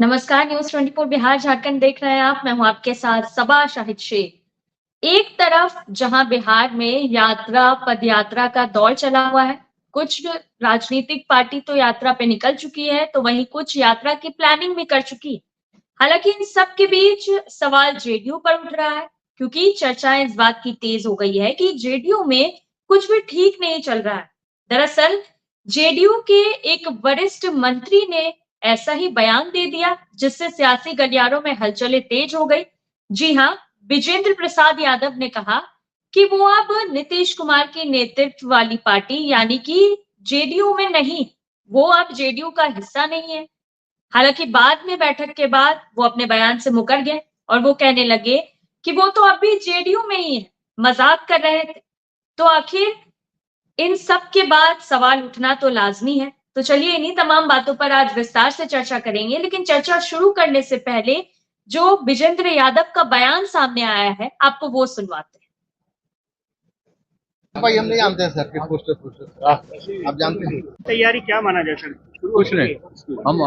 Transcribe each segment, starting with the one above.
नमस्कार। न्यूज 24 बिहार झारखंड देख रहे हैं आप। मैं हूं आपके साथ सबा शाहिद शेख। एक तरफ जहां बिहार में यात्रा पदयात्रा का दौर चला हुआ है, कुछ राजनीतिक पार्टी तो यात्रा पे निकल चुकी है, तो वहीं कुछ यात्रा की प्लानिंग भी कर चुकी है। हालांकि इन सब के बीच सवाल जेडीयू पर उठ रहा है, क्योंकि चर्चाएं इस बात की तेज हो गई है कि जेडीयू में कुछ भी ठीक नहीं चल रहा है। दरअसल जेडीयू के एक वरिष्ठ मंत्री ने ऐसा ही बयान दे दिया, जिससे सियासी गलियारों में हलचलें तेज हो गई। जी हाँ, विजेंद्र प्रसाद यादव ने कहा कि वो अब नीतीश कुमार के नेतृत्व वाली पार्टी यानी कि जेडीयू में नहीं, वो अब जेडीयू का हिस्सा नहीं है। हालांकि बाद में बैठक के बाद वो अपने बयान से मुकर गए और वो कहने लगे कि वो तो अभी जेडीयू में ही है, मजाक कर रहे थे। तो आखिर इन सब के बाद सवाल उठना तो लाजमी है। तो चलिए इन्हीं तमाम बातों पर आज विस्तार से चर्चा करेंगे, लेकिन चर्चा शुरू करने से पहले जो विजेंद्र यादव का बयान सामने आया है, आपको वो सुनवाते हैं। भाई हम नहीं जानते हैं सर कि पोस्टर आप जानते हैं? तैयारी क्या माना जाए सर? कुछ नहीं, हम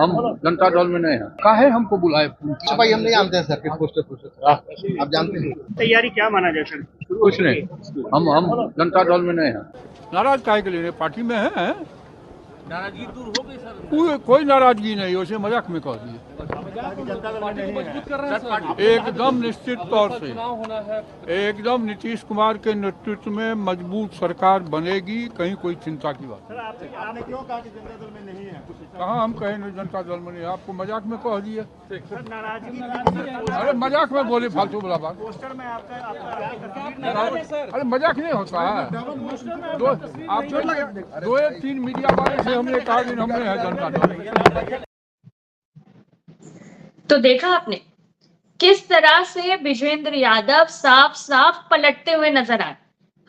जनता दल में नहीं है। काहे हमको बुलाए? भाई हम नहीं जानते हैं सर कि पोस्टर आप जानते हैं? तैयारी क्या माना जाए सर? कुछ नहीं, हम जनता दल में नहीं है। नाराज काहे के लिए? पार्टी में है। नाराजगी दूर हो गई सर। कोई नाराजगी नहीं, उसे मजाक में कह दिए। एकदम निश्चित तौर से एकदम नीतीश कुमार के नेतृत्व में मजबूत सरकार बनेगी, कहीं कोई चिंता की बात। सर आपने क्यों कहा कि जनता दल में नहीं है? कहाँ हम कहें नहीं जनता दल में नहीं, आपको मजाक में कह दिए। सर नाराजगी अरे मजाक में बोले फालतू बोला बात। पोस्टर में आपका अरे मजाक नहीं होता है। आप 2 या 3 मीडिया वाले से हमने कहा कि हमने है जनता दल। तो देखा आपने किस तरह से विजेंद्र यादव साफ साफ पलटते हुए नजर आए।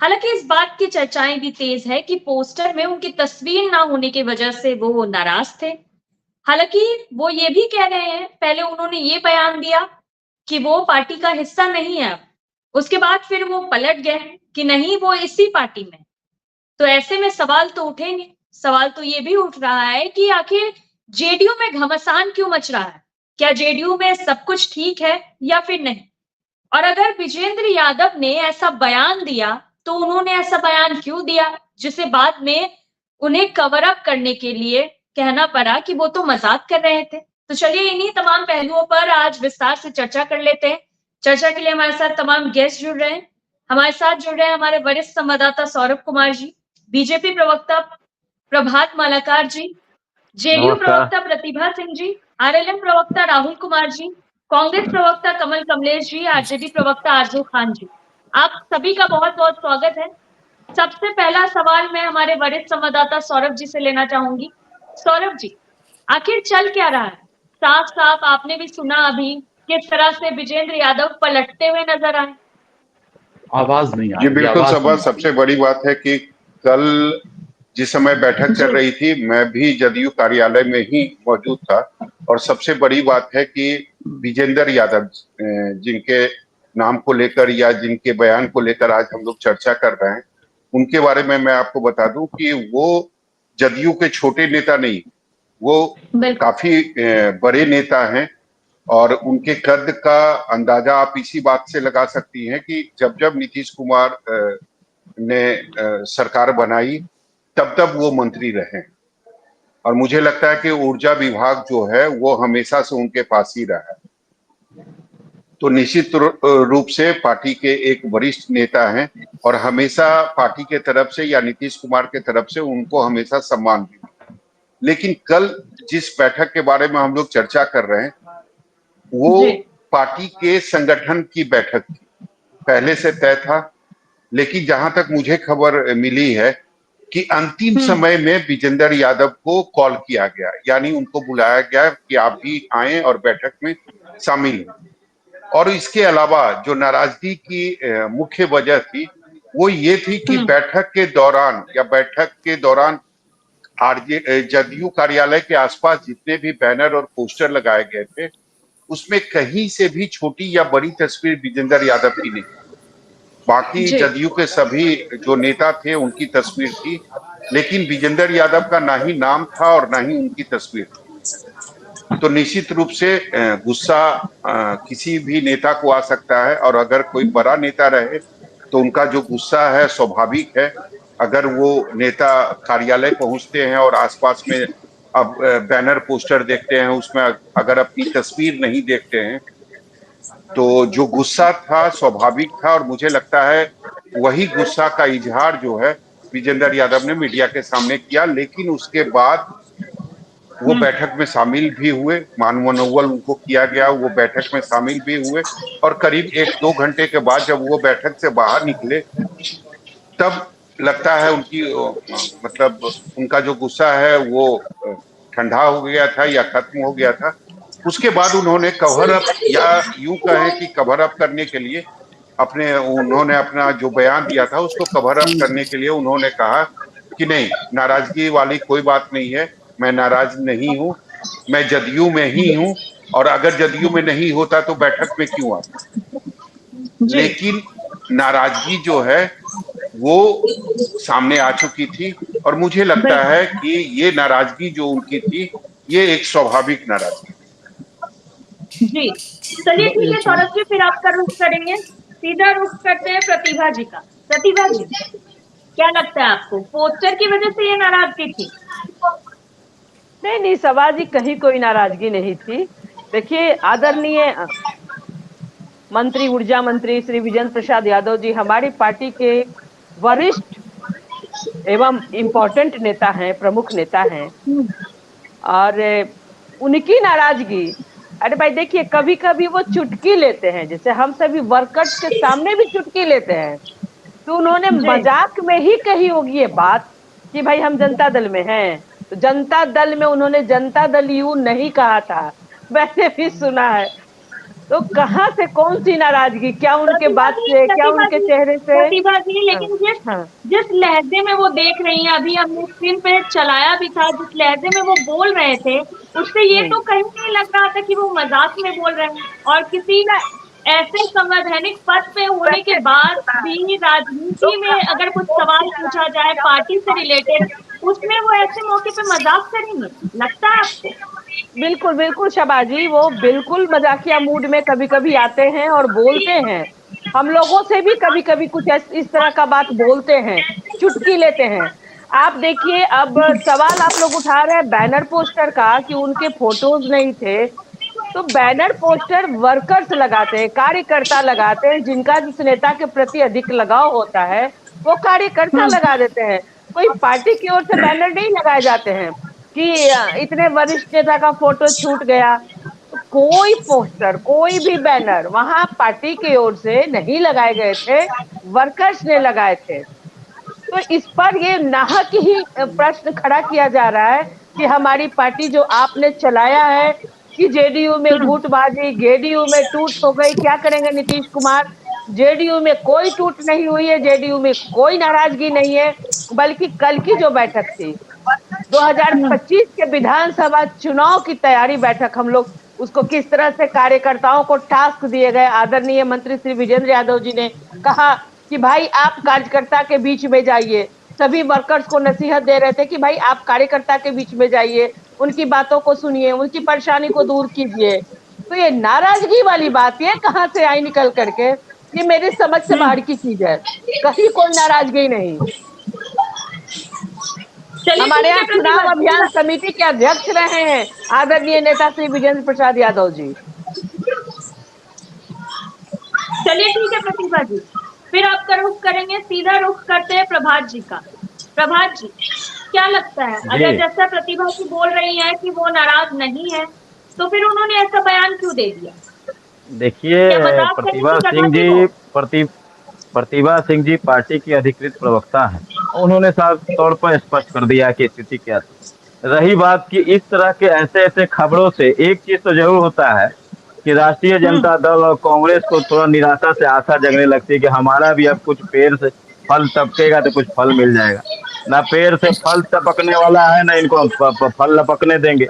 हालांकि इस बात की चर्चाएं भी तेज है कि पोस्टर में उनकी तस्वीर ना होने की वजह से वो नाराज थे। हालांकि वो ये भी कह रहे हैं, पहले उन्होंने ये बयान दिया कि वो पार्टी का हिस्सा नहीं है, उसके बाद फिर वो पलट गए कि नहीं वो इसी पार्टी में। तो ऐसे में सवाल तो उठेंगे। सवाल तो ये भी उठ रहा है कि आखिर जेडीयू में घमासान क्यों मच रहा है? क्या जेडीयू में सब कुछ ठीक है या फिर नहीं? और अगर विजेंद्र यादव ने ऐसा बयान दिया तो उन्होंने ऐसा बयान क्यों दिया, जिसे बाद में उन्हें कवर अप करने के लिए कहना पड़ा कि वो तो मजाक कर रहे थे। तो चलिए इन्हीं तमाम पहलुओं पर आज विस्तार से चर्चा कर लेते हैं। चर्चा के लिए हमारे साथ तमाम गेस्ट जुड़ रहे हैं। हमारे साथ जुड़ रहे हैं हमारे वरिष्ठ संवाददाता सौरभ कुमार जी, बीजेपी प्रवक्ता प्रभात मालाकार जी, जेडीयू प्रवक्ता प्रतिभा सिंह जी, आरएलएम प्रवक्ता राहुल कुमार जी, कांग्रेस प्रवक्ता कमल कमलेश जी, आरजेडी प्रवक्ता आरजू खान जी। आप सभी का बहुत बहुत स्वागत है। सबसे पहला सवाल मैं हमारे वरिष्ठ संवाददाता सौरभ जी से लेना चाहूंगी। सौरभ जी, आखिर चल क्या रहा है? साफ साफ आपने भी सुना अभी किस तरह से विजेंद्र यादव पलटते हुए नजर आए। आवाज नहीं आ जी रही। बिल्कुल सबा, सबसे बड़ी बात है कि कल जिस समय बैठक चल रही थी मैं भी जदयू कार्यालय में ही मौजूद था, और सबसे बड़ी बात है कि विजेंद्र यादव जिनके नाम को लेकर या जिनके बयान को लेकर आज हम लोग चर्चा कर रहे हैं, उनके बारे में मैं आपको बता दूं कि वो जदयू के छोटे नेता नहीं, वो काफी बड़े नेता हैं। और उनके कद का अंदाजा आप इसी बात से लगा सकती हैं कि जब जब नीतीश कुमार ने सरकार बनाई तब तब वो मंत्री रहे, और मुझे लगता है कि ऊर्जा विभाग जो है वो हमेशा से उनके पास ही रहा है। तो निश्चित रूप से पार्टी के एक वरिष्ठ नेता हैं, और हमेशा पार्टी के तरफ से या नीतीश कुमार के तरफ से उनको हमेशा सम्मान भी। लेकिन कल जिस बैठक के बारे में हम लोग चर्चा कर रहे हैं वो पार्टी के संगठन की बैठक थी, पहले से तय था। लेकिन जहां तक मुझे खबर मिली है कि अंतिम समय में विजेंद्र यादव को कॉल किया गया, यानी उनको बुलाया गया कि आप भी आए और बैठक में शामिल हों। और इसके अलावा जो नाराजगी की मुख्य वजह थी वो ये थी कि बैठक के दौरान जदयू कार्यालय के आसपास जितने भी बैनर और पोस्टर लगाए गए थे उसमें कहीं से भी छोटी या बड़ी तस्वीर विजेंद्र यादव की नहीं। बाकी जदयू के सभी जो नेता थे उनकी तस्वीर थी, लेकिन विजेंद्र यादव का ना ही नाम था और ना ही उनकी तस्वीर थी। तो निश्चित रूप से गुस्सा किसी भी नेता को आ सकता है, और अगर कोई बड़ा नेता रहे तो उनका जो गुस्सा है स्वाभाविक है। अगर वो नेता कार्यालय पहुंचते हैं और आसपास में अब बैनर पोस्टर देखते हैं, उसमें अगर अपनी तस्वीर नहीं देखते हैं, तो जो गुस्सा था स्वाभाविक था। और मुझे लगता है वही गुस्सा का इजहार जो है विजेंद्र यादव ने मीडिया के सामने किया। लेकिन उसके बाद वो बैठक में शामिल भी हुए, मानवनौवल उनको किया गया, वो बैठक में शामिल भी हुए, और करीब 1-2 घंटे के बाद जब वो बैठक से बाहर निकले, तब लगता है उनकी मतलब उनका जो गुस्सा है वो ठंडा हो गया था या खत्म हो गया था। उसके बाद उन्होंने कवर अप, या यूं कहें कि कवर अप करने के लिए उन्होंने अपना जो बयान दिया था उसको कवर अप करने के लिए उन्होंने कहा कि नहीं, नाराजगी वाली कोई बात नहीं है, मैं नाराज नहीं हूं, मैं जदयू में ही हूं, और अगर जदयू में नहीं होता तो बैठक में क्यों आता। लेकिन नाराजगी जो है वो सामने आ चुकी थी, और मुझे लगता है कि ये नाराजगी जो उनकी थी ये एक स्वाभाविक नाराजगी। जी चलिए ठीक है सौरभ जी, फिर आपका रुख करेंगे, सीधा रुख करते हैं प्रतिभा जी का। प्रतिभा जी, क्या लगता है आपको पोस्टर की वजह से ये नाराजगी थी? नहीं नहीं सभा जी, कहीं कोई नाराजगी नहीं थी। देखिए, आदरणीय मंत्री, ऊर्जा मंत्री श्री विजेंद्र प्रसाद यादव जी हमारी पार्टी के वरिष्ठ एवं इम्पोर्टेंट नेता हैं, प्रमुख नेता हैं, और उनकी नाराजगी, अरे भाई देखिए, कभी कभी वो चुटकी लेते हैं, जैसे हम सभी वर्कर्स के सामने भी चुटकी लेते हैं, तो उन्होंने मजाक में ही कही होगी ये बात कि भाई हम जनता दल में हैं। तो जनता दल में उन्होंने जनता दल यू नहीं कहा था, मैंने भी सुना है। तो कहाँ से कौन सी नाराजगी, क्या उनके बात से, क्या उनके चेहरे से? प्रतिभा जी, लेकिन जिस लहजे में वो देख रही हैं, अभी हमने स्क्रीन पे चलाया भी था, जिस लहजे में वो बोल रहे थे, उससे ये तो कहीं नहीं लग रहा था कि वो मजाक में बोल रहे हैं। और किसी का ऐसे संवैधानिक पद पे होने के बाद भी राजनीति में अगर कुछ सवाल पूछा जाए पार्टी से रिलेटेड, उसमें वो ऐसे मौके पे मजाक करेंगे, लगता है आपको? बिल्कुल बिल्कुल शबाजी, वो बिल्कुल मजाकिया मूड में कभी कभी आते हैं और बोलते हैं। हम लोगों से भी कभी कभी कुछ इस तरह का बात बोलते हैं, चुटकी लेते हैं। आप देखिए, अब सवाल आप लोग उठा रहे हैं बैनर पोस्टर का कि उनके फोटोज नहीं थे, तो बैनर पोस्टर वर्कर्स लगाते हैं, कार्यकर्ता लगाते हैं, जिनका जिस नेता के प्रति अधिक लगाव होता है वो कार्यकर्ता लगा देते हैं। कोई पार्टी की ओर से बैनर नहीं लगाए जाते हैं कि इतने वरिष्ठ नेता का फोटो छूट गया। तो कोई पोस्टर, कोई भी बैनर वहां पार्टी की ओर से नहीं लगाए गए थे, वर्कर्स ने लगाए थे। तो इस पर ये नाहक ही प्रश्न खड़ा किया जा रहा है कि हमारी पार्टी जो आपने चलाया है कि जेडीयू में गुटबाजी, जेडीयू में टूट हो गई, क्या करेंगे नीतीश कुमार? जेडीयू में कोई टूट नहीं हुई है, जेडीयू में कोई नाराजगी नहीं है, बल्कि कल की जो बैठक थी 2025 के विधानसभा चुनाव की तैयारी बैठक, हम लोग उसको किस तरह से कार्यकर्ताओं को टास्क दिए गए। आदरणीय मंत्री श्री विजेंद्र यादव जी ने कहा कि भाई आप कार्यकर्ता के बीच में जाइए, सभी वर्कर्स को नसीहत दे रहे थे कि भाई आप कार्यकर्ता के बीच में जाइए, उनकी बातों को सुनिए, उनकी परेशानी को दूर कीजिए। तो ये नाराजगी वाली बात ये कहाँ से आई निकल करके, ये मेरे समझ से बाहर की चीज है, कहीं कोई नाराजगी नहीं। हमारे यहाँ चुनाव अभियान समिति के अध्यक्ष रहे हैं आदरणीय नेता श्री विजेंद्र प्रसाद यादव जी। चलिए ठीक है प्रतिभा जी, फिर आपका रुख करेंगे, सीधा रुख करते हैं प्रभात जी का। प्रभात जी, क्या लगता है, अगर जैसा प्रतिभा जी बोल रही है कि वो नाराज नहीं है, तो फिर उन्होंने ऐसा बयान क्यों दे दिया? देखिए, प्रतिभा सिंह जी पार्टी की अधिकृत प्रवक्ता हैं, उन्होंने साफ तौर पर स्पष्ट कर दिया कि स्थिति क्या थी। रही बात कि इस तरह के ऐसे ऐसे खबरों से एक चीज तो जरूर होता है कि राष्ट्रीय जनता दल और कांग्रेस को थोड़ा निराशा से आशा जगने लगती है कि हमारा भी अब कुछ पेड़ से फल टपकेगा तो कुछ फल मिल जाएगा। ना पेड़ से फल टपकने वाला है, ना इनको फल लपकने देंगे।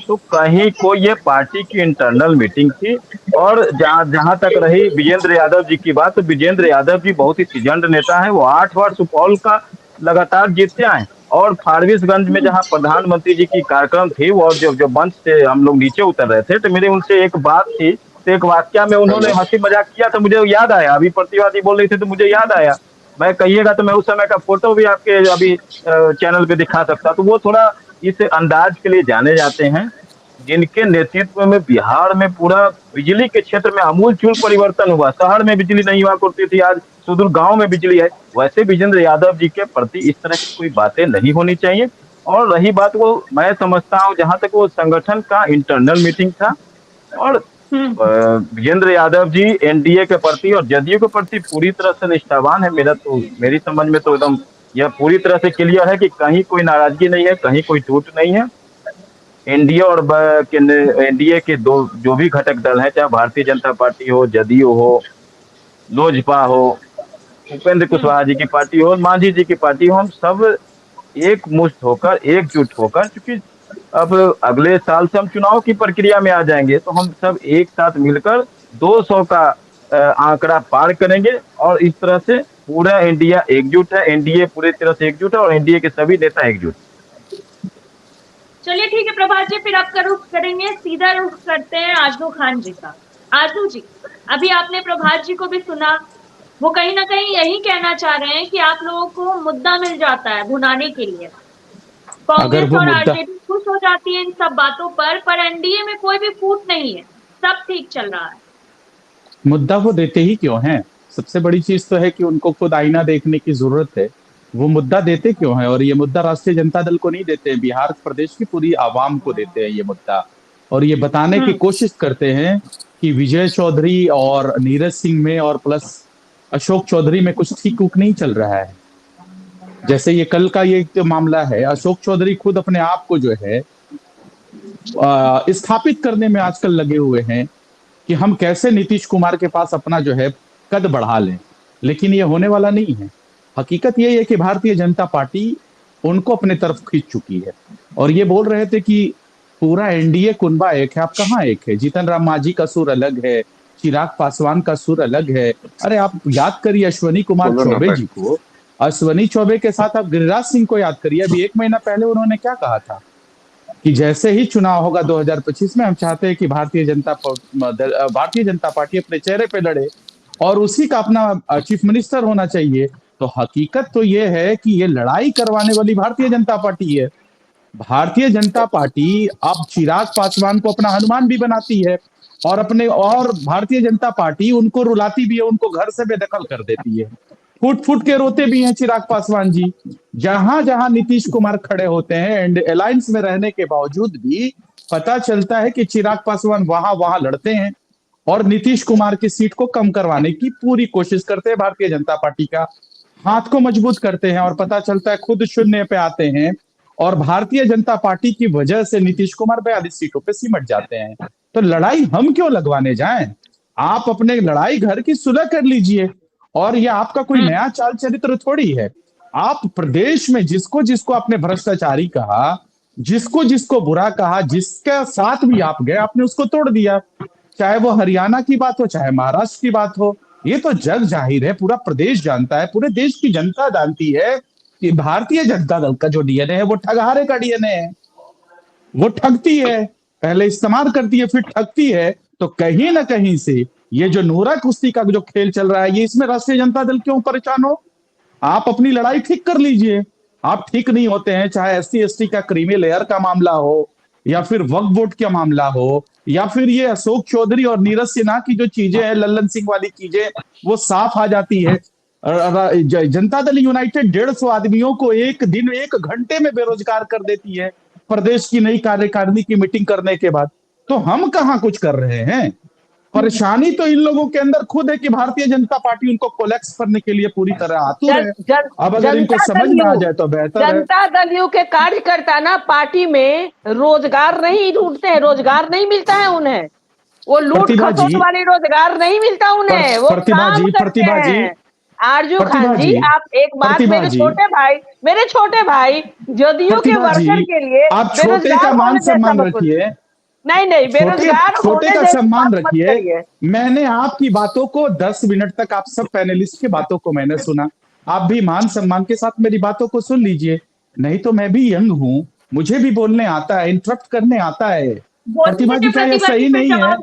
तो कहीं कोई ये पार्टी की इंटरनल मीटिंग थी। और जहां तक रही विजेंद्र यादव जी की बात, तो विजेंद्र यादव जी बहुत ही सीजन्ड नेता है, वो 8 बार सुपौल का लगातार जीतते आए। और फारबिसगंज में जहाँ प्रधानमंत्री जी की कार्यक्रम थी वो, और जो मंच से हम लोग नीचे उतर रहे थे, तो मेरी उनसे एक बात थी, तो एक वाक्या में उन्होंने हंसी मजाक किया था, मुझे याद आया। अभी प्रतिवादी बोल रही थी तो मुझे याद आया। मैं कहिएगा तो मैं उस समय का फोटो भी आपके अभी चैनल पे दिखा सकता। तो वो थोड़ा इस अंदाज के लिए जाने जाते हैं जिनके नेतृत्व में बिहार में पूरा बिजली के क्षेत्र में आमूलचूल परिवर्तन हुआ। शहर में बिजली नहीं हुआ करती थी, आज सुदूर गांव में बिजली है। वैसे विजेंद्र यादव जी के प्रति इस तरह की कोई बातें नहीं होनी चाहिए। और रही बात, वो मैं समझता हूँ जहां तक वो संगठन का इंटरनल मीटिंग था, और विजेंद्र यादव जी एनडीए के प्रति और जदयू के प्रति पूरी तरह से निष्ठावान है। मेरी समझ में तो एकदम यह पूरी तरह से क्लियर है कि कहीं कोई नाराजगी नहीं है, कहीं कोई टूट नहीं है। एनडीए और एनडीए के दो जो भी घटक दल हैं, चाहे भारतीय जनता पार्टी हो, जदयू हो, लोजपा हो, उपेंद्र कुशवाहा जी की पार्टी हो, मांझी जी की पार्टी हो, हम सब एक मुश्त होकर, एकजुट होकर, क्योंकि अब अगले साल से हम चुनाव की प्रक्रिया में आ जाएंगे, तो हम सब एक साथ मिलकर 200 का आंकड़ा पार करेंगे। और इस तरह से पूरा इंडिया एकजुट है, एनडीए पूरी तरह से एकजुट है, और एनडीए के सभी नेता एकजुट। चलिए ठीक है प्रभात जी, फिर आपका रुख करेंगे, सीधा रुख करते हैं आजू खान जी का। आजू जी, अभी आपने प्रभात जी को भी सुना, वो कहीं ना कहीं यही कहना चाह रहे हैं कि आप लोगों को मुद्दा मिल जाता है भुनाने के लिए। कांग्रेस और आरजेडी खुश हो जाती है इन सब बातों पर एनडीए में कोई भी फूट नहीं है, सब ठीक चल रहा है। मुद्दा वो देते ही क्यों हैं? सबसे बड़ी चीज तो है कि उनको खुद आईना देखने की जरूरत है। वो मुद्दा देते क्यों हैं? और ये मुद्दा राष्ट्रीय जनता दल को नहीं देते हैं, बिहार प्रदेश की पूरी आवाम को देते हैं ये मुद्दा। और ये बताने की कोशिश करते हैं कि विजय चौधरी और नीरज सिंह में और प्लस अशोक चौधरी में कुछ ठीक उक नहीं चल रहा है। जैसे ये कल का ये जो मामला है, अशोक चौधरी खुद अपने आप को जो है स्थापित करने में आजकल लगे हुए हैं कि हम कैसे नीतीश कुमार के पास अपना जो है कद बढ़ा लें, लेकिन ये होने वाला नहीं है। हकीकत ये है कि भारतीय जनता पार्टी उनको अपने तरफ खींच चुकी है। और ये बोल रहे थे कि पूरा एनडीए कुनबा एक है, आप कहाँ एक है? जीतन राम मांझी का सुर अलग है, चिराग पासवान का सुर अलग है। अरे आप याद करिए अश्वनी कुमार चौबे जी को, अश्वनी चौबे के साथ आप गिरिराज सिंह को याद करिए। अभी 1 महीना पहले उन्होंने क्या कहा था कि जैसे ही चुनाव होगा 2025 में, हम चाहते हैं कि भारतीय जनता पार्टी अपने चेहरे पे लड़े और उसी का अपना चीफ मिनिस्टर होना चाहिए। तो हकीकत तो ये है कि ये लड़ाई करवाने वाली भारतीय जनता पार्टी है। भारतीय जनता पार्टी अब चिराग पासवान को अपना हनुमान भी बनाती है और भारतीय जनता पार्टी उनको रुलाती भी है, उनको घर से बेदखल कर देती है। फुट फुट के रोते भी हैं चिराग पासवान जी। जहां जहां नीतीश कुमार खड़े होते हैं एंड अलायंस में रहने के बावजूद भी पता चलता है कि चिराग पासवान वहां लड़ते हैं और नीतीश कुमार की सीट को कम करवाने की पूरी कोशिश करते हैं। भारतीय जनता पार्टी का हाथ को मजबूत करते हैं और पता चलता है खुद शून्य पे आते हैं और भारतीय जनता पार्टी की वजह से नीतीश कुमार 42 सीटों पे सिमट जाते हैं। तो लड़ाई हम क्यों लगवाने जाएं? आप अपने लड़ाई घर की सुलह कर लीजिए। और ये आपका कोई नया चाल चरित्र थोड़ी है। आप प्रदेश में जिसको जिसको आपने भ्रष्टाचारी कहा, जिसको जिसको बुरा कहा, जिसके साथ भी आप गए, आपने उसको तोड़ दिया। चाहे वो हरियाणा की बात हो, चाहे महाराष्ट्र की बात हो, ये तो जग जाहिर है, पूरा प्रदेश जानता है, पूरे देश की जनता जानती है कि भारतीय जनता दल का जो डीएनए है वो ठगहारे का डीएनए है। वो ठगती है, पहले इस्तेमाल करती है, फिर ठगती है। तो कहीं ना कहीं से ये जो नोरा कुश्ती का जो खेल चल रहा है, ये इसमें राष्ट्रीय जनता दल क्यों परेशान हो? आप अपनी लड़ाई ठीक कर लीजिए। आप ठीक नहीं होते हैं, चाहे SC/ST का क्रीमी लेयर का मामला हो या फिर वक्फ बोर्ड का मामला हो या फिर ये अशोक चौधरी और नीरज सिन्हा की जो चीजें हैं, लल्लन सिंह वाली चीजें, वो साफ आ जाती है। जनता दल यूनाइटेड 150 आदमियों को एक दिन 1 घंटे में बेरोजगार कर देती है प्रदेश की नई कार्यकारिणी की मीटिंग करने के बाद। तो हम कहाँ कुछ कर रहे हैं? परेशानी तो इन लोगों के अंदर खुद है कि भारतीय जनता पार्टी उनको कोलैप्स करने के लिए पूरी तरह आतुर है। अब अगर इनको समझ में आ जाए तो बेहतर है। जनता दल के कार्यकर्ता ना पार्टी में रोजगार नहीं ढूंढते हैं, रोजगार नहीं मिलता है उन्हें, वो लूट खसोट वाली रोजगार नहीं मिलता उन्हें, वो काम करते हैं। आरजू खान जी, आप एक बात, मेरे छोटे भाई जदयू के वर्कर के लिए आप छोटे का मान सम्मान रखिए। नहीं, बेरोजगार छोटे का सम्मान रखिए। मैंने आपकी बातों को 10 मिनट तक, आप सब पैनलिस्ट की बातों को मैंने सुना। आप भी मान सम्मान के साथ मेरी बातों को सुन लीजिए। नहीं तो मैं भी यंग हूँ, मुझे भी बोलने आता है, इंटरप्ट करने आता है। प्रतिभा जी, क्या ये सही नहीं है?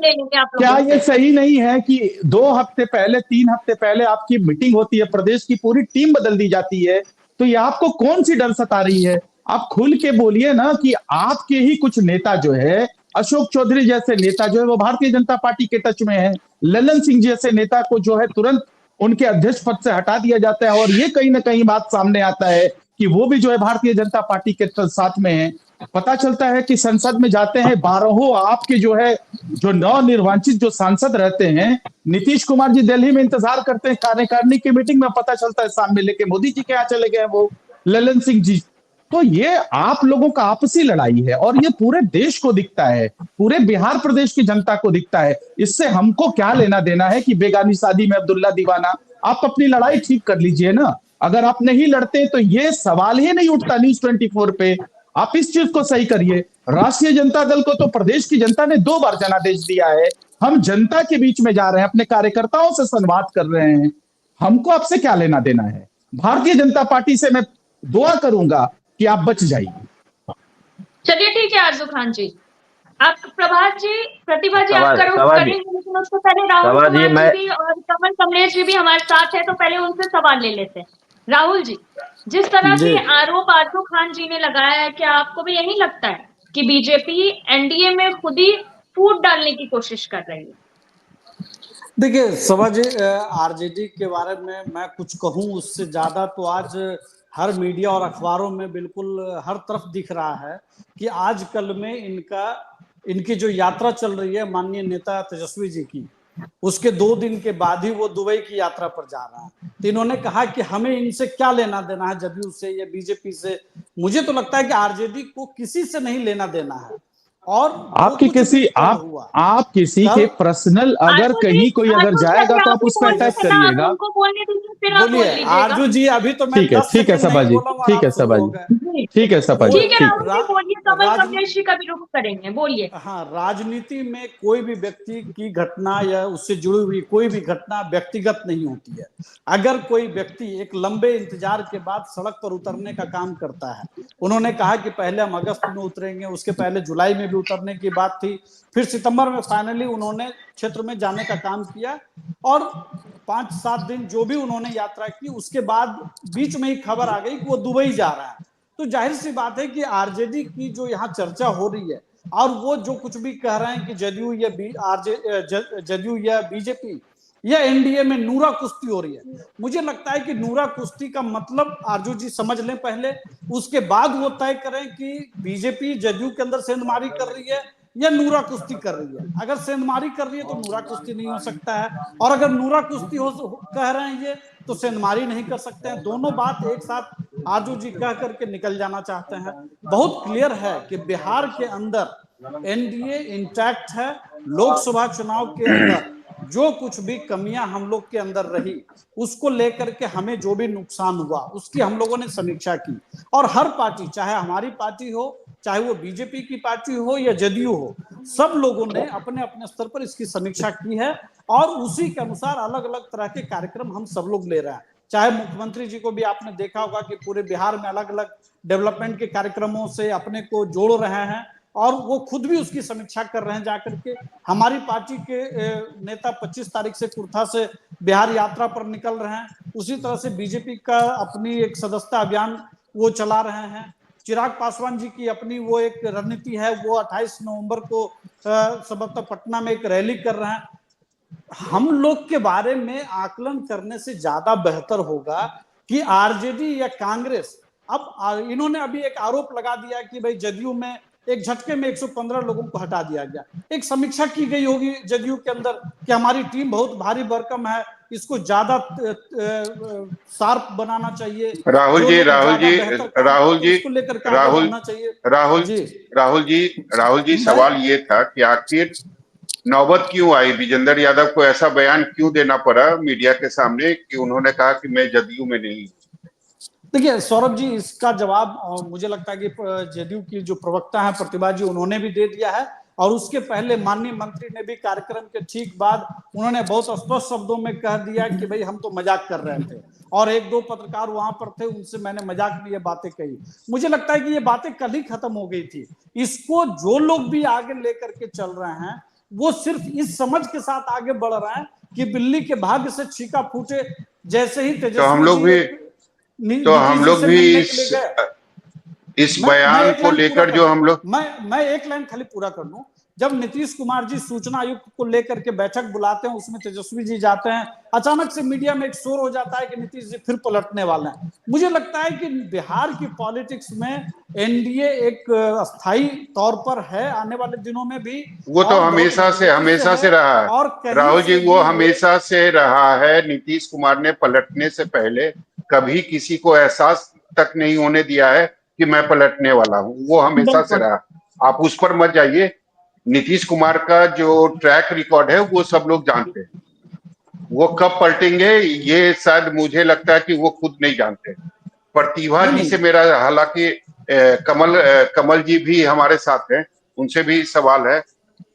क्या ये सही नहीं है कि 2 हफ्ते पहले, 3 हफ्ते पहले आपकी मीटिंग होती है, प्रदेश की पूरी टीम बदल दी जाती है, तो ये आपको कौन सी डर सता रही है? आप खुल के बोलिए ना कि आपके ही कुछ नेता जो है, अशोक चौधरी जैसे नेता जो है वो भारतीय जनता पार्टी के टच में है, ललन सिंह जैसे नेता को जो है तुरंत उनके अध्यक्ष पद से हटा दिया जाता है, और ये कहीं ना कहीं बात सामने आता है कि वो भी जो है भारतीय जनता पार्टी के साथ में है। पता चलता है कि संसद में जाते हैं 12 आपके जो है जो नवनिर्वाचित जो सांसद रहते हैं, नीतीश कुमार जी दिल्ली में इंतजार करते हैं कार्यकारिणी की मीटिंग में, पता चलता है सामने लेके मोदी जी के यहाँ चले गए वो ललन सिंह जी। तो ये आप लोगों का आपसी लड़ाई है, और ये पूरे देश को दिखता है, पूरे बिहार प्रदेश की जनता को दिखता है। इससे हमको क्या लेना देना है कि बेगानी शादी में अब्दुल्ला दीवाना? आप अपनी लड़ाई ठीक कर लीजिए ना। अगर आप नहीं लड़ते तो ये सवाल ही नहीं उठता न्यूज 24 पे। आप इस चीज को सही करिए। राष्ट्रीय जनता दल को तो प्रदेश की जनता ने 2 बार जनादेश दिया है। हम जनता के बीच में जा रहे हैं, अपने कार्यकर्ताओं से संवाद कर रहे हैं। हमको आपसे क्या लेना देना है? भारतीय जनता पार्टी से मैं दुआ करूंगा कि आप बच जाइए। चलिए ठीक है आरजू खान जी, आप प्रभात जी, प्रतिभा जी आप करेंगे, लेकिन उसको पहले राहुल कुमार जी भी और कमलेश जी भी हमारे साथ है, तो पहले उनसे सवाल ले लेते हैं। राहुल जी, जिस तरह के आरोप आरजू खान जी ने लगाया है, क्या आपको भी यही लगता है कि बीजेपी एनडीए में खुद ही फूट डालने की कोशिश कर रही है? देखिए सभा जी, आरजेडी के बारे में मैं कुछ कहूं उससे ज्यादा तो आज हर मीडिया और अखबारों में बिल्कुल हर तरफ दिख रहा है कि आजकल में इनकी जो यात्रा चल रही है माननीय नेता तेजस्वी जी की, उसके 2 दिन के बाद ही वो दुबई की यात्रा पर जा रहा है। तो इन्होंने कहा कि हमें इनसे क्या लेना देना है, जदयू से या बीजेपी से। मुझे तो लगता है कि आरजेडी को किसी से नहीं लेना देना है। और आपकी किसी आप किसी के पर्सनल अगर कहीं कोई अगर जाएगा तो आप उस पर अटैक करिएगा। बोलिए आरजू जी, अभी तो मैं ठीक है सभा जी, ठीक है सभा जी, ठीक है सभा जी, कमलेश जी का भी रुख करेंगे, बोलिए। हाँ, राजनीति में कोई भी व्यक्ति की घटना या उससे जुड़ी हुई कोई भी घटना व्यक्तिगत नहीं होती है। अगर कोई व्यक्ति एक लंबे इंतजार के बाद सड़क पर उतरने का काम करता है, उन्होंने कहा कि पहले हम अगस्त में उतरेंगे, उसके पहले जुलाई में उतरने की बात थी, फिर सितंबर में फाइनली उन्होंने क्षेत्र में जाने का काम किया, और 5-7 दिन जो भी उन्होंने यात्रा की, उसके बाद बीच में ही खबर आ गई कि वो दुबई जा रहा है। तो जाहिर सी बात है कि आरजेडी की जो यहाँ चर्चा हो रही है, और वो जो कुछ भी कह रहे हैं कि जदयू या बीजेपी या एनडीए में नूरा कुश्ती हो रही है, मुझे लगता है कि नूरा कुश्ती का मतलब आरजू जी समझ लें पहले, उसके बाद वो तय करें कि बीजेपी जदयू के अंदर सेंधमारी कर रही है या नूरा कुश्ती कर रही है। अगर सेंधमारी कर रही है तो नूरा कुश्ती नहीं हो सकता है, और अगर नूरा कुश्ती कह रहे हैं ये, तो सेंधमारी नहीं कर सकते हैं। दोनों बात एक साथ आरजू जी कह करके निकल जाना चाहते हैं। बहुत क्लियर है कि बिहार के अंदर एनडीए इंटैक्ट है। लोकसभा चुनाव के अंदर जो कुछ भी कमियां हम लोग के अंदर रही, उसको लेकर के हमें जो भी नुकसान हुआ उसकी हम लोगों ने समीक्षा की, और हर पार्टी, चाहे हमारी पार्टी हो, चाहे वो बीजेपी की पार्टी हो या जदयू हो, सब लोगों ने अपने अपने स्तर पर इसकी समीक्षा की है, और उसी के अनुसार अलग अलग तरह के कार्यक्रम हम सब लोग ले रहे हैं। चाहे मुख्यमंत्री जी को भी आपने देखा होगा कि पूरे बिहार में अलग अलग डेवलपमेंट के कार्यक्रमों से अपने को जोड़ रहे हैं, और वो खुद भी उसकी समीक्षा कर रहे हैं जाकर के। हमारी पार्टी के नेता 25 तारीख से कुर्था से बिहार यात्रा पर निकल रहे हैं। उसी तरह से बीजेपी का अपनी एक सदस्यता अभियान वो चला रहे हैं। चिराग पासवान जी की अपनी वो एक रणनीति है, वो 28 नवंबर को संभवतः पटना में एक रैली कर रहे हैं। हम लोग के बारे में आकलन करने से ज्यादा बेहतर होगा कि आरजेडी या कांग्रेस, अब इन्होंने अभी एक आरोप लगा दिया कि भाई जदयू में एक झटके में 115 लोगों को हटा दिया गया। एक समीक्षा की गई होगी जदयू के अंदर कि हमारी टीम बहुत भारी भरकम है, इसको ज्यादा शार्प बनाना चाहिए। राहुल जी सवाल ये था कि आखिर नौबत क्यों आई, विजेंद्र यादव को ऐसा बयान क्यों देना पड़ा मीडिया के सामने कि उन्होंने कहा कि मैं जदयू में नहीं। देखिए सौरभ जी, इसका जवाब मुझे लगता है कि जदयू की जो प्रवक्ता है प्रतिभा जी, उन्होंने भी दे दिया है, और उसके पहले माननीय मंत्री ने भी कार्यक्रम के ठीक बाद उन्होंने बहुत स्पष्ट शब्दों में कह दिया कि भाई हम तो मजाक कर रहे थे, और एक दो पत्रकार वहां पर थे, उनसे मैंने मजाक में ये बातें कही। मुझे लगता है कि ये बातें कल ही खत्म हो गई थी। इसको जो लोग भी आगे लेकर के चल रहे हैं वो सिर्फ इस समझ के साथ आगे बढ़ रहे हैं कि बिल्ली के भाग्य से छीका फूटे। जैसे ही तो हम लोग भी इस बयान को लेकर जो हम लोग, मैं एक लाइन खाली पूरा कर लूं। जब नीतीश कुमार जी सूचना आयुक्त को लेकर के बैठक बुलाते हैं, उसमें तेजस्वी जी जाते हैं, अचानक से मीडिया में एक शोर हो जाता है कि नीतीश जी फिर पलटने वाले हैं। मुझे लगता है कि बिहार की पॉलिटिक्स में एनडीए एक अस्थायी तौर पर है, आने वाले दिनों में भी। वो तो हमेशा से रहा है और राहुल जी, वो हमेशा से रहा है। नीतीश कुमार ने पलटने से पहले कभी किसी को एहसास तक नहीं होने दिया है कि मैं पलटने वाला हूं। वो हमेशा से रहा, आप उस पर मत जाइए। नीतीश कुमार का जो ट्रैक रिकॉर्ड है वो सब लोग जानते हैं। वो कब पलटेंगे ये शायद मुझे लगता है कि वो खुद नहीं जानते। प्रतिभा जी से मेरा, हालांकि कमल जी भी हमारे साथ हैं, उनसे भी सवाल है।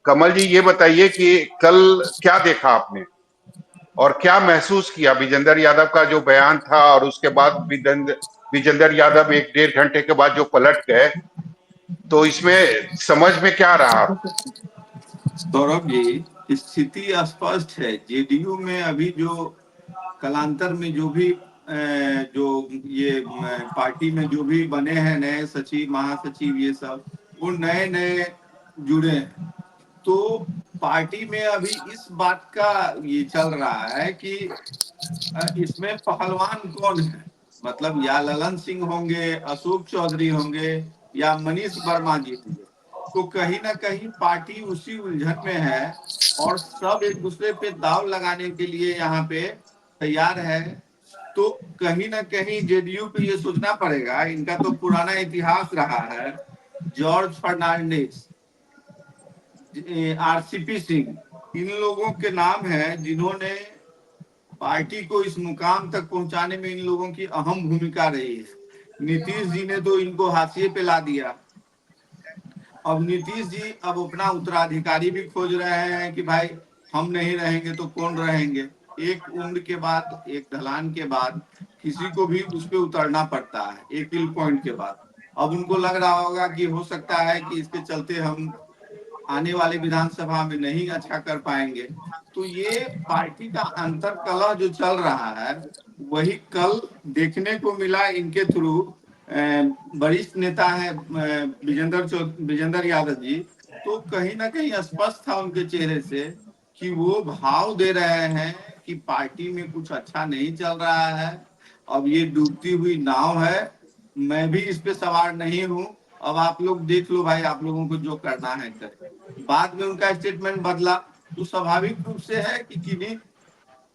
कमल जी, ये बताइए कि कल क्या देखा आपने और क्या महसूस किया? विजेंद्र यादव का जो बयान था और उसके बाद विजेंद्र यादव 1-1.5 घंटे के बाद जो पलट गए, तो इसमें समझ में क्या रहा? सौरभ जी, स्थिति स्पष्ट है। जेडीयू में अभी जो कलांतर में जो भी जो ये पार्टी में जो भी बने हैं नए सचिव महासचिव, ये सब वो नए जुड़े हैं। तो पार्टी में अभी इस बात का ये चल रहा है कि इसमें पहलवान कौन है, मतलब या ललन सिंह होंगे, अशोक चौधरी होंगे या मनीष वर्मा जी होंगे। तो कहीं ना कहीं पार्टी उसी उलझन में है और सब एक दूसरे पे दाव लगाने के लिए यहाँ पे तैयार है। तो कहीं ना कहीं जेडीयू पे ये सोचना पड़ेगा, इनका तो पुराना इतिहास रहा है। जॉर्ज फर्नांडिस, आरसीपी सिंह, इन लोगों के नाम है जिन्होंने पार्टी को इस मुकाम तक पहुंचाने में इन लोगों की अहम भूमिका रही है। नीतीश जी ने तो इनको हाशिए पे ला दिया। अब नीतीश जी अब अपना उत्तराधिकारी भी खोज रहे हैं कि भाई हम नहीं रहेंगे तो कौन रहेंगे। एक उम्र के बाद, एक ढलान के बाद किसी को भी उस पर उतरना पड़ता है, एक हिल पॉइंट के बाद। अब उनको लग रहा होगा कि हो सकता है कि इसके चलते हम आने वाले विधानसभा में नहीं अच्छा कर पाएंगे। तो ये पार्टी का अंतर कलह जो चल रहा है वही कल देखने को मिला इनके थ्रू। वरिष्ठ नेता है विजेंद्र यादव जी, तो कहीं ना कहीं स्पष्ट था उनके चेहरे से कि वो भाव दे रहे हैं कि पार्टी में कुछ अच्छा नहीं चल रहा है। अब ये डूबती हुई नाव है, मैं भी इस पे सवार नहीं हूँ, अब आप लोग देख लो भाई, आप लोगों को जो करना है करें। बाद में उनका स्टेटमेंट बदला, तो स्वाभाविक रूप से है कि किन्हीं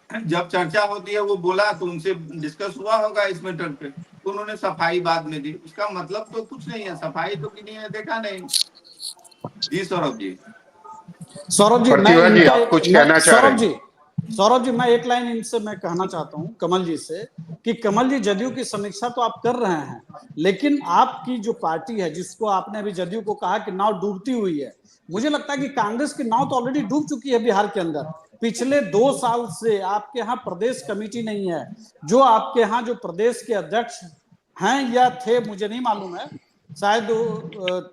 जब चर्चा होती है वो बोला तो उनसे डिस्कस हुआ होगा इस मैटर पे, तो उन्होंने सफाई बाद में दी। उसका मतलब तो कुछ नहीं है, सफाई तो किन्हीं ने देखा नहीं। जी सौरभ जी, आप कुछ कहना चाह रहे हैं? सौरभ जी, मैं एक लाइन इनसे मैं कहना चाहता हूं कमल जी से कि कमल जी, जदयू की समीक्षा तो आप कर रहे हैं, लेकिन आपकी जो पार्टी है, जिसको आपने अभी जदयू को कहा कि नाव डूबती हुई है, मुझे लगता है कि कांग्रेस की नाव तो ऑलरेडी डूब चुकी है बिहार के अंदर। पिछले 2 साल से आपके यहाँ प्रदेश कमेटी नहीं है। जो आपके यहाँ जो प्रदेश के अध्यक्ष हैं या थे, मुझे नहीं मालूम है, शायद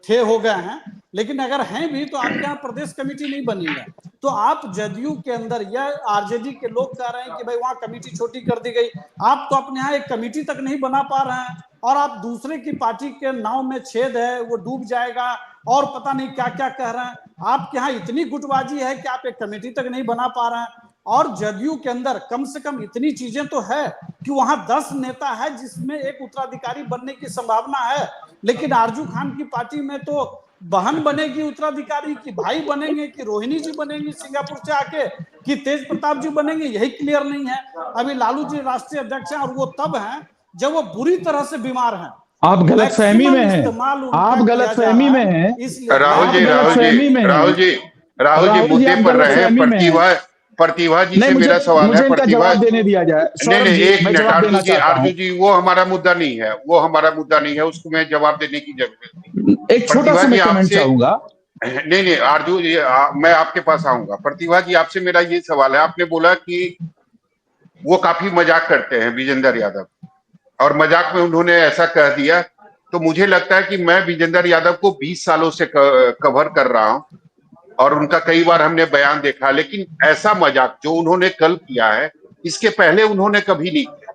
थे, हो गए हैं, लेकिन अगर हैं भी तो आपके यहाँ प्रदेश कमेटी नहीं बनी है। तो आप जदयू के अंदर या आरजेडी के लोग कह रहे हैं कि भाई वहां कमेटी छोटी कर दी गई, आप तो अपने यहाँ एक कमेटी तक नहीं बना पा रहे हैं, और आप दूसरे की पार्टी के नाव में छेद है, वो डूब जाएगा और पता नहीं क्या क्या कह रहे हैं। आपके यहाँ इतनी गुटबाजी है कि आप एक कमेटी तक नहीं बना पा रहे हैं। और जदयू के अंदर कम से कम इतनी चीजें तो है कि वहां 10 नेता है जिसमें एक उत्तराधिकारी बनने की संभावना है, लेकिन आरजू खान की पार्टी में तो बहन बनेगी उत्तराधिकारी, कि भाई बनेंगे, कि रोहिणी जी बनेंगी सिंगापुर से आके, कि तेज प्रताप जी बनेंगे, यही क्लियर नहीं है। अभी लालू जी राष्ट्रीय अध्यक्ष हैं और वो तब हैं जब वो बुरी तरह से बीमार हैं। आप गलतफहमी में हैं, आप गलतफहमी में हैं। राहुल जी मुद्दे पर रहे। प्रतिभा जी से मेरा सवाल है, प्रतिभा देने दिया जाए। नहीं, एक मिनट आरजू जी, वो हमारा मुद्दा नहीं है, वो हमारा मुद्दा नहीं है, उसको मैं जवाब देने की जरूरत नहीं। एक छोटा सा मैं कमेंट चाहूंगा, नहीं नहीं आरजू मैं आपके पास आऊंगा। प्रतिभा जी, आपसे मेरा ये सवाल है, आपने बोला कि वो काफी मजाक करते हैं विजेंद्र यादव, और मजाक में उन्होंने ऐसा कह दिया, तो मुझे लगता है कि मैं विजेंद्र यादव को 20 सालों से कवर कर रहा हूं और उनका कई बार हमने बयान देखा, लेकिन ऐसा मजाक जो उन्होंने कल किया है, इसके पहले उन्होंने कभी नहीं किया।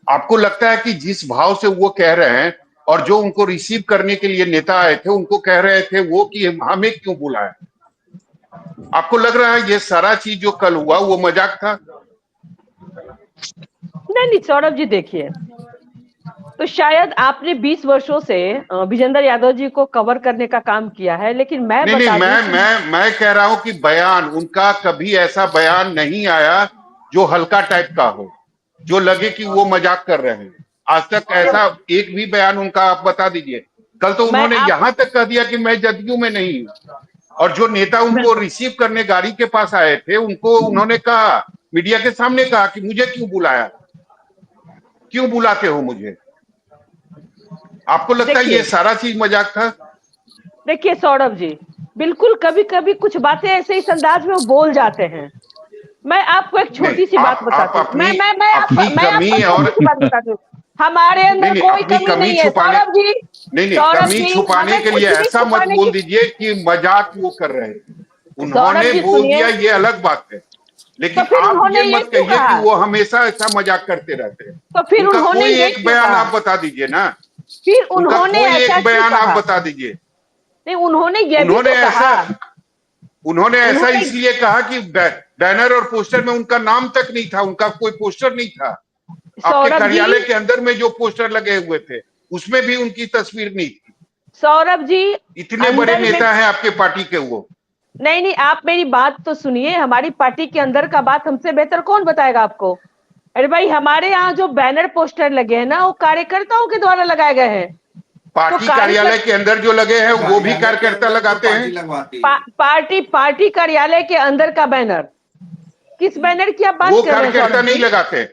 आपको लगता है कि जिस भाव से वो कह रहे हैं और जो उनको रिसीव करने के लिए नेता आए थे उनको कह रहे थे वो कि हमें क्यों बुलाया, आपको लग रहा है ये सारा चीज जो कल हुआ वो मजाक था? नहीं सौरभ जी, देखिए, तो शायद आपने 20 वर्षों से विजेंद्र यादव जी को कवर करने का काम किया है, लेकिन मैं नहीं बता नहीं, मैं कह रहा हूं कि बयान उनका, कभी ऐसा बयान नहीं आया जो हल्का टाइप का हो, जो लगे कि वो मजाक कर रहे हैं। आज तक ऐसा एक भी बयान उनका आप बता दीजिए। कल तो उन्होंने यहां तक कह दिया कि मैं जदयू में नहीं हूं, और जो नेता उनको रिसीव करने गाड़ी के पास आए थे उनको उन्होंने कहा, मीडिया के सामने कहा कि मुझे क्यों बुलाया, क्यों बुलाते हो मुझे? आपको लगता है ये सारा चीज मजाक था? देखिए सौरभ जी, बिल्कुल कभी कभी कुछ बातें ऐसे इस अंदाज में वो बोल जाते हैं। मैं आपको एक छोटी सी बात बताती हूँ, मैं आपको छोटी सी बात बताती हूँ, हमारे अंदर कोई कमी नहीं है सौरभ जी। नहीं, कमी छुपाने के लिए ऐसा मत बोल दीजिए कि मजाक वो कर रहे हैं। उन्होंने बोल दिया ये अलग बात है, लेकिन आप ये मत कहिए कि वो हमेशा ऐसा मजाक करते रहते हैं। तो फिर उन्होंने कोई एक बयान आप बता दीजिए ना, फिर उन्होंने एक बयान आप बता दीजिए। नहीं, उन्होंने ऐसा इसलिए कहा कि बैनर और पोस्टर में उनका नाम तक नहीं था, उनका कोई पोस्टर नहीं था। आपके कार्यालय के अंदर में जो पोस्टर लगे हुए थे उसमें भी उनकी तस्वीर नहीं थी। सौरभ जी, इतने बड़े नेता हैं आपके पार्टी के वो। नहीं, आप मेरी बात तो सुनिए। हमारी पार्टी के अंदर का बात हमसे बेहतर कौन बताएगा आपको? अरे भाई, हमारे यहाँ जो बैनर पोस्टर लगे हैं ना, वो कार्यकर्ताओं के द्वारा लगाए गए हैं। पार्टी कार्यालय के अंदर जो लगे हैं वो भी कार्यकर्ता लगाते हैं। पार्टी कार्यालय के अंदर का बैनर, किस बैनर की आप बात कर रहे हैं? वो कार्यकर्ता नहीं लगाते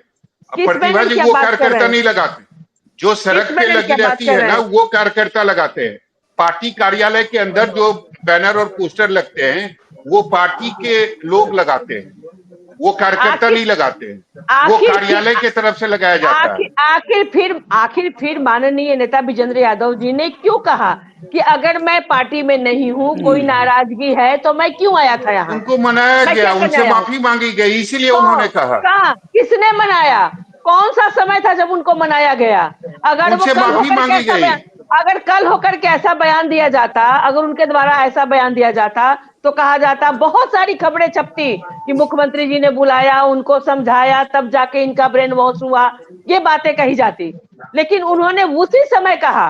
प्रतिभा जी, वो कार्यकर्ता नहीं लगाते। जो सड़क पे लगी रहती है ना, वो कार्यकर्ता लगाते हैं। पार्टी कार्यालय के अंदर जो बैनर और पोस्टर लगते हैं वो पार्टी के लोग लगाते हैं, वो कार्यकर्ता नहीं लगाते हैं, वो कार्यालय की तरफ से लगाया जाता है। आखिर फिर माननीय नेता विजेंद्र यादव जी ने क्यों कहा कि अगर मैं पार्टी में नहीं हूँ, कोई नाराजगी है, तो मैं क्यों आया था यहाँ? उनको मनाया गया, उनसे माफी मांगी गई, इसीलिए उन्होंने कहा। किसने मनाया? कौन सा समय था जब उनको मनाया गया? अगर उनसे माफी मांगी गई, अगर कल होकर के ऐसा बयान दिया जाता, अगर उनके द्वारा ऐसा बयान दिया जाता, तो कहा जाता, बहुत सारी खबरें छपती कि मुख्यमंत्री जी ने बुलाया, उनको समझाया, तब जाके इनका ब्रेन वॉश हुआ, ये बातें कही जाती। लेकिन उन्होंने उसी समय कहा,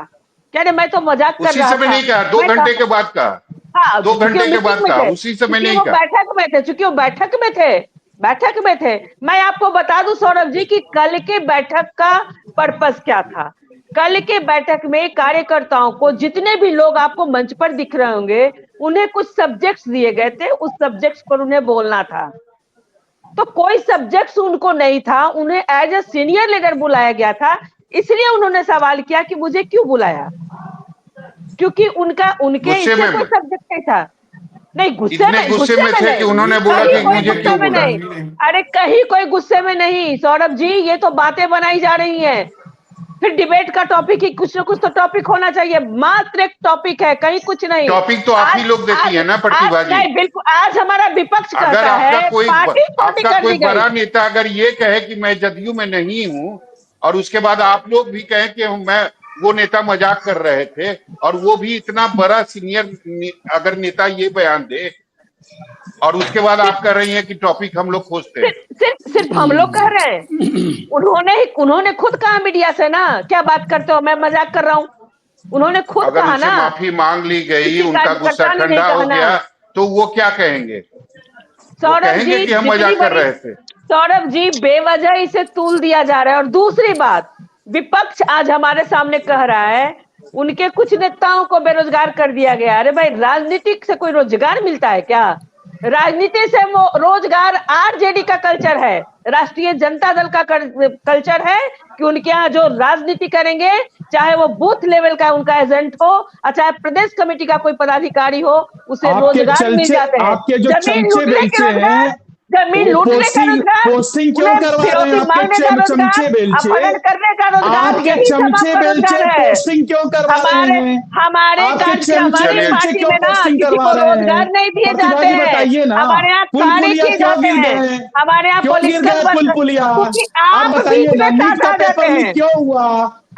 क्या मैं तो मजाक कर रहा था। उसी समय नहीं कहा, 2 घंटे के बाद कहा। हाँ, 2 घंटे के बाद कहा, उसी समय नहीं कहा। बैठक में थे, चूंकि वो बैठक में थे। मैं आपको बता दूं सौरभ जी कि कल के बैठक का पर्पस क्या था। कल के बैठक में कार्यकर्ताओं को, जितने भी लोग आपको मंच पर दिख रहे होंगे, उन्हें कुछ सब्जेक्ट्स दिए गए थे, उस सब्जेक्ट्स पर उन्हें बोलना था। तो कोई सब्जेक्ट्स उनको नहीं था, उन्हें एज ए सीनियर लीडर बुलाया गया था। इसलिए उन्होंने सवाल किया कि मुझे क्यों बुलाया, क्योंकि उनके इससे कोई सब्जेक्ट नहीं था। नहीं, गुस्से में थे कि उन्होंने बोला कि मुझे क्यों बुलाया। अरे कहीं कोई गुस्से में नहीं सौरभ जी, ये तो बातें बनाई जा रही हैं। फिर डिबेट का टॉपिक ही कुछ न कुछ तो टॉपिक होना चाहिए, मात्र एक टॉपिक है, कहीं कुछ नहीं। टॉपिक तो आप ही लोग देती है ना प्रतिभा जी। नहीं, बिल्कुल, आज हमारा विपक्ष अगर कहता है, आपका कोई बड़ा नेता अगर ये कहे कि मैं जदयू में नहीं हूँ, और उसके बाद आप लोग भी कहें कि मैं, वो नेता मजाक कर रहे थे, और वो भी इतना बड़ा सीनियर अगर नेता ये बयान दे, और उसके बाद आप कह रही हैं कि टॉपिक हम लोग खोजते हैं। सिर्फ हम लोग कह रहे हैं? उन्होंने खुद कहा मीडिया से ना, क्या बात करते हो, मैं मजाक कर रहा हूँ। उन्होंने खुद कहा ना। माफी मांग ली गई, उनका गुस्सा ठंडा हो गया, तो वो क्या कहेंगे? सौरभ जी, कि हम मजाक कर रहे थे। सौरभ जी, बेवजह इसे तूल दिया जा रहा है। और दूसरी बात, विपक्ष आज हमारे सामने कह रहा है उनके कुछ नेताओं को बेरोजगार कर दिया गया। अरे भाई, राजनीति से कोई रोजगार मिलता है क्या? राजनीति से रोजगार आरजेडी का कल्चर है, राष्ट्रीय जनता दल का कल्चर है कि उनके यहाँ जो राजनीति करेंगे, चाहे वो बूथ लेवल का उनका एजेंट हो और चाहे प्रदेश कमेटी का कोई पदाधिकारी हो, उसे रोजगार मिल जाते हैं। आपके जो जमीन चमचे लूटने के बेलचे हैं, रोजगार, जमीन लूटने का रोजगार, पोस्टिंग क्यों उन्हें करवा रहे फिरौती हैं? मांगने का आपके चमचे रोजगार, बेलचे, अपहरण करने का रोजगार, आपके यही सब चमचे आपका बेलचे रोजगार है। पोस्टिंग क्यों करवा रहे हैं? हमारे आपके हमारी चमचे बेलचे पार्टी क्यों में ना पोस्टिंग किसी करवा को रहे हैं? रोजगार नहीं दिए प्रतिभा जाते जी हैं। बताइए ना, हमारे यहाँ पुल कार्य पुलिया किए क्यों जाते गिर हैं। गए? हमारे यहाँ क्यों गिर गए पुल पुलिया? क्योंकि आप आप बताइए बीच ना, में नीट का साथ आ पेपर जाते लीक हैं। क्यों हुआ?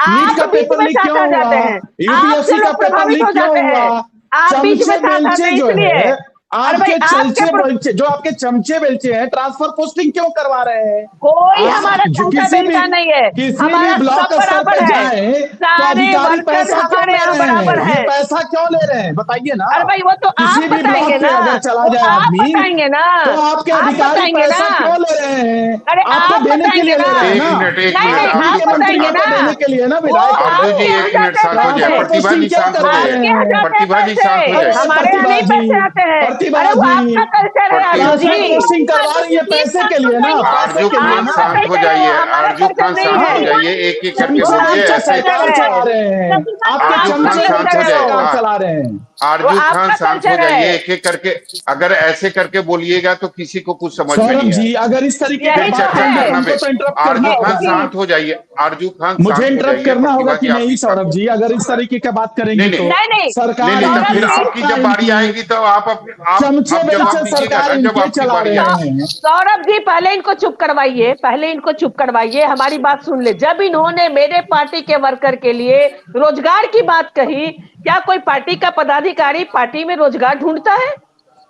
नीट आप का बीच पेपर में लीक साथ क्यों आ जाते हुआ? हैं। यूपीएससी आपसे का लोग पेपर प्रभावित लीक हो क्यों जाते हुआ? हैं। आप बीच में चमचे साथ आते बेलचे हैं जो इसलिए। है, अरे भाई आपके आपके चमचे बेलचे जो आपके चमचे बेलचे हैं, ट्रांसफर पोस्टिंग क्यों करवा रहे हैं? कोई आप हमारा जो चमचा किसी भी बेलचा नहीं है, किसी भी हमारा ब्लॉक सब स्तर बराबर पे है। जाए तो सारे अधिकारी वर्कर पैसा क्यों हमारे ले यहाँ रहे बराबर हैं? ये है। पैसा क्यों ले रहे हैं? बताइए ना। अरे भाई वो तो किसी आप भी ब्लॉक बताएंगे पे ना, अगर चला वो जाए आप आदमी, बताएंगे ना, तो आपके आप अधिकारी बताएंगे पैसा ना। क्यों ले रहे हैं? अरे आपको आप देने के लिए बताएंगे ले ना। रहे हैं एक ना? मिनट एक नहीं मिनट नहीं, पार्टी आप के मंत्री बताएंगे को ना। देने के लिए ना वो विधायक अर्जुन जी आपके एक यहाँ मिनट जाते शांत हो जाए, हैं पैसे, प्रतिभा जी शांत हो आपके जाए, यहाँ जाते हैं प्रतिभा जी पैसे, शांत हो जाए। हमारे यहाँ नहीं पैसे आते हैं। प्रतिभा अरे वो जी, आपका कल्चर है आरजू जी। ट्रांसफर पोस्टिंग करवा रही है पैसे के लिए ना, पैसे आरजू के लिए खान ना। शांत हो कल्चर है, जाइए, वो हमारा आरजू कल्चर खान नहीं शांत हो है। जाइए, एक एक करके वो चमचे बोलिए। बेलचे आपका ऐसे सरकार कल्चर चला है। रहे हैं, आपके आरजू खान चमचे शांत बेलचे हो जाए, सरकार चला रहे हैं। आरजू वो खान आपका शांत हो कल्चर जाइए, है। एक एक करके। अगर ऐसे करके बोलिएगा तो किसी को कुछ समझ में सौरभ नहीं जी, आएगा, अगर इस तरीके की फिर यही तो बात चर्चा करेंगे तो है। करना हमको तो इंटरप्ट करना आरजू खान होगा। शांत हो जाइए, आरजू खान मुझे शांत हो इंटरप्ट जाइए, करना होगा प्रतिभा कि जी आप नहीं भी शांत सौरभ हो जी? अगर इस तरीके की बात करेंगी नहीं तो नहीं नहीं नहीं, नहीं सरकार नहीं, तो फिर इनकी आपकी जब बारी इनकी आएगी तो आप चमचे जवाब बेलचे दीजिएगा सरकार ना, जब इनके आपकी चला बारी रहे आएगी। हैं। सौरभ जी पहले इनको चुप करवाइए, पहले इनको चुप करवाइए, हमारी बात सुन ले। जब इन्होंने मेरे पार्टी के वर्कर के लिए रोजगार की बात कही, क्या कोई पार्टी का पदाधिकारी पार्टी में रोजगार ढूंढता है?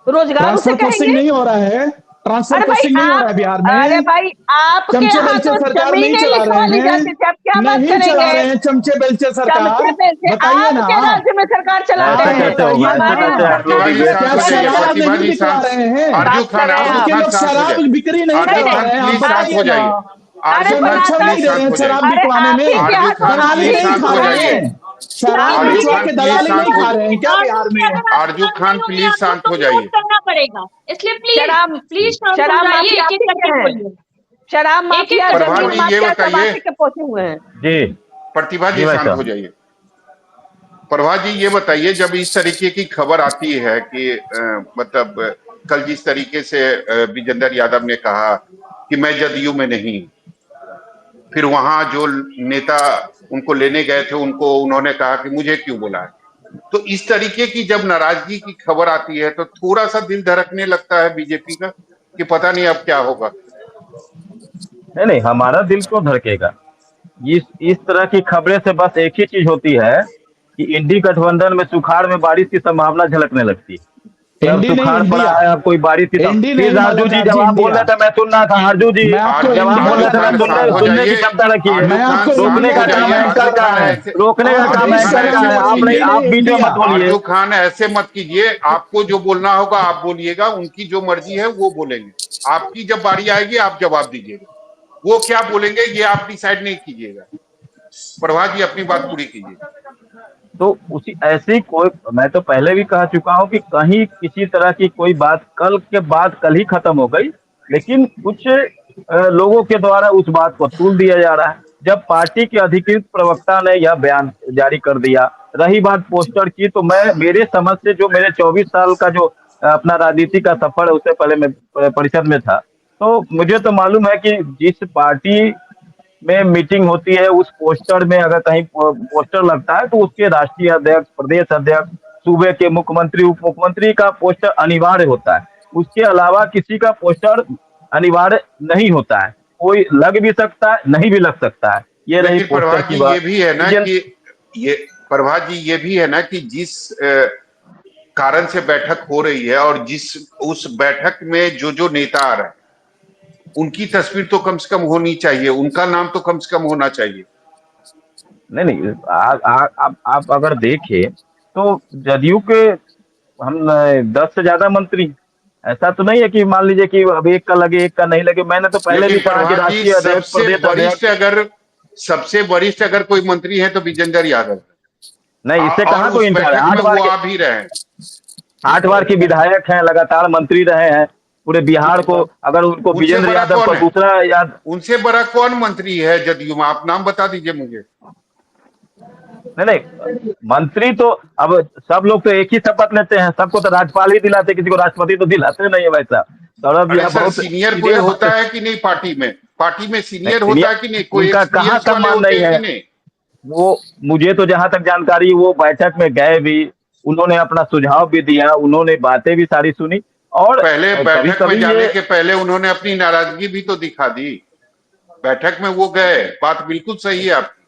रोजगार उसे ट्रांसफर पोस्टिंग कहेंगे? नहीं हो रहा है, ट्रांसफर अरे भाई पोस्टिंग नहीं हो रहा है आप, बिहार अरे में। भाई आपके चमचे यहाँ बेलचे तो सरकार नहीं जमीनें चला लिखवा रहे ली हैं, जाती थी, आप क्या बात नहीं चला करेंगे? रहे हैं चमचे बेलचे सरकार। चमचे बेलचे बताइए ना, आपके राज्य में सरकार चलाते ऐसा हैं। कैसे होगा? ऐसा हमारे कैसे यहाँ आप लोग सरकार बिगड़ क्या सकते हैं? शराब प्रतिभा नहीं जी बिकवा शांत, रहे हैं? आरजू बात खान कर रहे हैं आरजू आप। आपके खान लोग शांत हो शराब जाए, बिक्री नहीं आरजू करवा खान रहे हैं, आप प्लीज शांत बताइए हो ना। जाइए, आरजू खान संरक्षण बताता नहीं प्लीज दे रहे शांत हैं हो जाइए, शराब अरे बिकवाने आप में, ही के आरजू यहाँ तो खान दलाली प्लीज आपके नहीं शांत खा हो रहे जाइए, हैं, शराब आरजू बिकवा खान के प्लीज दलाली शांत नहीं हो खा रहे हैं क्या आरजू बिहार जी, में? अगर आप आरजू शांत खान नहीं होंगे प्लीज आप लोग शांत को हो म्यूट जाइए। करना पड़ेगा, इसलिए प्लीज शराब प्लीज शांत हो शराब जाइए, माफिया एक एक आप ही के करके हैं। बोलिए। शराब माफिया, प्रभा जमीन जी ये माफिया सब बताइए, आप ही के पोसे हुए हैं। जी प्रतिभा जी जी भाई शांत हो साहब। जाइए। प्रभा जी ये बताइए, जब इस तरीके की खबर आती है कि मतलब कल जिस तरीके से विजेंद्र यादव ने कहा कि मैं जदयू में नहीं, फिर वहां जो नेता उनको लेने गए थे उनको उन्होंने कहा कि मुझे क्यों बुलाया, तो इस तरीके की जब नाराजगी की खबर आती है तो थोड़ा सा दिल धड़कने लगता है बीजेपी का कि पता नहीं अब क्या होगा। नहीं नहीं, हमारा दिल क्यों धड़केगा? इस तरह की खबरें से बस एक ही चीज होती है कि इंडी गठबंधन में सुखाड़ में बारिश की संभावना झलकने लगती है। जब एनडी नहीं, सुखाड़ पड़ा इंडिया। है, अब कोई बारिश की एनडी फिर नहीं, राजू जी मालाकार जब जी, आप बोल इंडिया। रहे थे मैं सुन रहा था, आरजू जी मैं आपको जब आप बोल रहे थे मैं इंडिया सुनने बोल सुनने रहा की हूं। क्षमता रखिए। मैं आपको रोकने का इंडिया काम बोल रहा एंकर का है, ऐसे रोकने का काम एंकर का है। आप बीच में मत बोलिए। आरजू खान ऐसे मत कीजिए, आपको जो बोलना होगा आप बोलिएगा, उनकी जो मर्जी है वो बोलेंगे, आपकी जब बारी आएगी आप जवाब दीजिएगा, वो क्या बोलेंगे ये आप डिसाइड नहीं कीजिएगा। प्रभा जी अपनी बात पूरी कीजिए। तो उसी ऐसी कोई, मैं तो पहले भी कह चुका हूं कि कहीं किसी तरह की कोई बात कल के बाद कल ही खत्म हो गई, लेकिन कुछ लोगों के द्वारा उस बात को तूल दिया जा रहा है। जब पार्टी के अधिकृत प्रवक्ता ने यह बयान जारी कर दिया, रही बात पोस्टर की, तो मैं मेरे समझ से जो मेरे 24 साल का जो अपना राजनीति का सफर है, उससे पहले मैं परिषद में था, तो मुझे तो मालूम है कि जिस पार्टी में मीटिंग होती है उस पोस्टर में अगर कहीं पोस्टर लगता है तो उसके राष्ट्रीय अध्यक्ष, प्रदेश अध्यक्ष, सूबे के मुख्यमंत्री, उप मुख्यमंत्री का पोस्टर अनिवार्य होता है। उसके अलावा किसी का पोस्टर अनिवार्य नहीं होता है। कोई लग भी सकता है, नहीं भी लग सकता है। ये रही पोस्टर की बात। ये भी है ना कि ये प्रभा जी ये भी है ना कि जिस कारण से बैठक हो रही है और जिस उस बैठक में जो नेता आ रहा है उनकी तस्वीर तो कम से कम होनी चाहिए, उनका नाम तो कम से कम होना चाहिए। नहीं आप अगर देखें तो जदयू के हम 10 से ज्यादा मंत्री, ऐसा तो नहीं है कि मान लीजिए कि अब एक का लगे एक का नहीं लगे। मैंने तो पहले भी कहा कि राष्ट्रीय अध्यक्ष, प्रदेश अध्यक्ष, सबसे वरिष्ठ अगर कोई मंत्री है तो विजेंद्र यादव। नहीं, इससे कहाँ कोई इनकार है। 8 बार भी रहे हैं, 8 बार के विधायक हैं, लगातार मंत्री रहे हैं, पूरे बिहार को, अगर उनको उनसे विजेंद्र बड़ा यादव को कौन है? दूसरा याद उनसे बड़ा कौन मंत्री है जदयू में? आप नाम बता दीजिए मुझे। नहीं, मंत्री तो अब सब लोग तो एक ही शपथ लेते हैं, सबको तो राज्यपाल ही दिलाते, किसी को राष्ट्रपति तो दिलाते नहीं है भाई साहब। सौरभ जी अरे आप सर, बहुत सीनियर कोई सीधे होता बात- है कि नहीं पार्टी में? पार्टी में सीनियर नहीं, होता है कि नहीं? कोई उनका कहाँ एक्सपीरियंस वाले सम्मान होते नहीं हैं है। कि नहीं? वो मुझे तो जहां तक जानकारी, वो बैठक में गए भी, उन्होंने अपना सुझाव भी दिया, उन्होंने बातें भी सारी सुनी, और पहले कभी बैठक में कभी जाने ये के पहले उन्होंने अपनी नाराजगी भी तो दिखा दी। बैठक में वो गए, बात बिल्कुल सही है आपकी,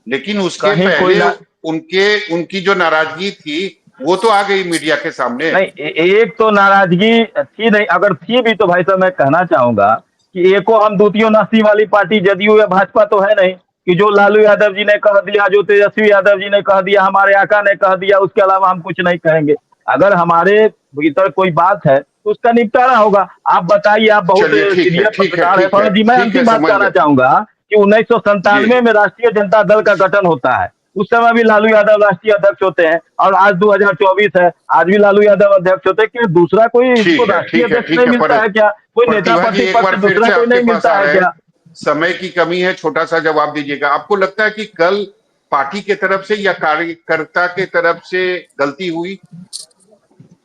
लेकिन उसके कहीं कोई पहले ना, उनकी जो नाराजगी थी वो तो आ गई मीडिया के सामने। नहीं एक तो नाराजगी थी नहीं, अगर थी भी तो भाई साहब मैं कहना चाहूंगा कि एको हम द्वितीय नस्ली वाली पार्टी जदयू या भाजपा तो है नहीं कि जो लालू यादव जी ने कह दिया, जो तेजस्वी यादव जी ने कह दिया, हमारे आका ने कह दिया, उसके अलावा हम कुछ नहीं कहेंगे। अगर हमारे भीतर कोई बात है तो उसका निपटारा होगा। आप बताइए, आप बहुत चलिए ठीक है, सीनियर ठीक है, पत्रकार है ठीक है, सौरभ जी, मैं ठीक है, अंतिम बात समझ कहना गए चाहूंगा कि 1997 जी। में राष्ट्रीय जनता दल का गठन होता है, उस समय भी लालू यादव राष्ट्रीय अध्यक्ष होते हैं, और आज 2024 है, आज भी लालू यादव अध्यक्ष होते हैं। कि दूसरा कोई इसको ठीक है, राष्ट्रीय ठीक है, अध्यक्ष ठीक नहीं है। मिलता है क्या? कोई नेता प्रतिभा जी एक प्रतिपक्ष बार फिर दूसरा से कोई आपके नहीं पास मिलता आ है रहे हैं। क्या? समय की कमी है, छोटा सा जवाब दीजिएगा। आपको लगता है कि कल पार्टी के तरफ से या कार्यकर्ता के तरफ से गलती हुई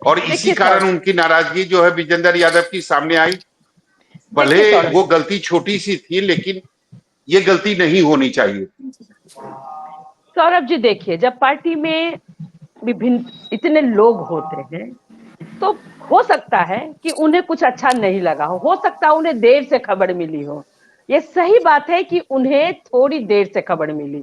और इसी देखिए कारण सौरभ, उनकी नाराजगी जो है विजेंद्र यादव की सामने आई? भले देखिए सौरभ, वो गलती छोटी सी थी, लेकिन ये गलती नहीं होनी चाहिए। सौरभ जी देखिए, जब पार्टी में विभिन्न इतने लोग होते हैं तो हो सकता है कि उन्हें कुछ अच्छा नहीं लगा हो सकता है उन्हें देर से खबर मिली हो। ये सही बात है कि उन्हें थोड़ी देर से खबर मिली,